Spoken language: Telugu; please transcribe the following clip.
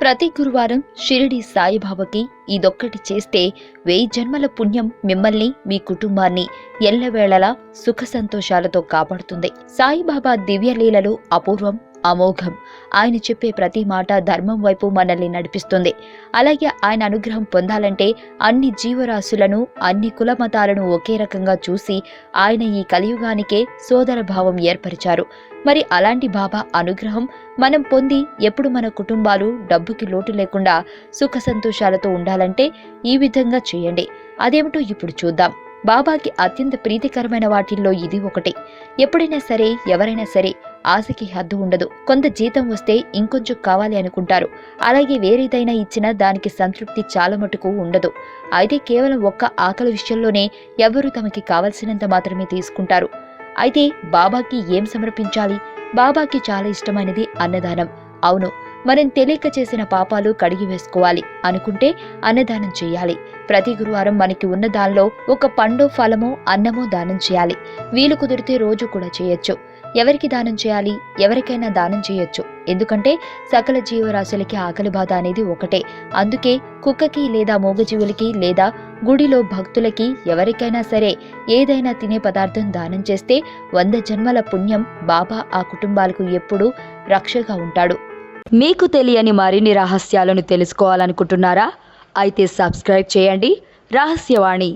ప్రతి గురువారం షిరిడి సాయిబాబాకి ఇదొక్కటి చేస్తే 1000 జన్మల పుణ్యం మిమ్మల్ని మీ కుటుంబాన్ని ఎల్లవేళలా సుఖ సంతోషాలతో కాపాడుతుంది. సాయిబాబా దివ్యలీలలు అపూర్వం, అమోఘం. ఆయన చెప్పే ప్రతి మాట ధర్మం వైపు మనల్ని నడిపిస్తుంది. అలాగే ఆయన అనుగ్రహం పొందాలంటే అన్ని జీవరాశులను, అన్ని కుల మతాలను ఒకే రకంగా చూసి ఆయన ఈ కలియుగానికే సోదర భావం ఏర్పరిచారు. మరి అలాంటి బాబా అనుగ్రహం మనం పొంది ఎప్పుడు మన కుటుంబాలు డబ్బుకి లోటు లేకుండా సుఖ సంతోషాలతో ఉండాలంటే ఈ విధంగా చేయండి. అదేమిటో ఇప్పుడు చూద్దాం. బాబాకి అత్యంత ప్రీతికరమైన వాటిల్లో ఇది ఒకటి. ఎప్పుడైనా సరే, ఎవరైనా సరే ఆశకి హద్దు ఉండదు. కొంత జీతం వస్తే ఇంకొంచెం కావాలి అనుకుంటారు. అలాగే వేరేదైనా ఇచ్చినా దానికి సంతృప్తి చాలా మటుకు ఉండదు. అయితే కేవలం ఒక్క ఆకలి విషయంలోనే ఎవరు తమకి కావలసినంత మాత్రమే తీసుకుంటారు. అయితే బాబాకి ఏం సమర్పించాలి? బాబాకి చాలా ఇష్టమైనది అన్నదానం. అవును, మనం తెలియక చేసిన పాపాలు కడిగి వేసుకోవాలి అనుకుంటే అన్నదానం చేయాలి. ప్రతి గురువారం మనకి ఉన్న దానిలో ఒక పండో, ఫలమో, అన్నమో దానం చేయాలి. వీలు కుదిరితే రోజు కూడా చేయొచ్చు. ఎవరికి దానం చేయాలి? ఎవరికైనా దానం చేయొచ్చు. ఎందుకంటే సకల జీవరాశులకి ఆకలి బాధ అనేది ఒకటే. అందుకే కుక్కకి లేదా మూగజీవులకి లేదా గుడిలో భక్తులకి ఎవరికైనా సరే ఏదైనా తినే పదార్థం దానం చేస్తే 100 జన్మల పుణ్యం బాబా ఆ కుటుంబాలకు ఎప్పుడూ రక్షగా ఉంటాడు. మీకు తెలియని మరిన్ని రహస్యాలను తెలుసుకోవాలనుకుంటున్నారా? అయితే సబ్స్క్రైబ్ చేయండి రహస్యవాణి.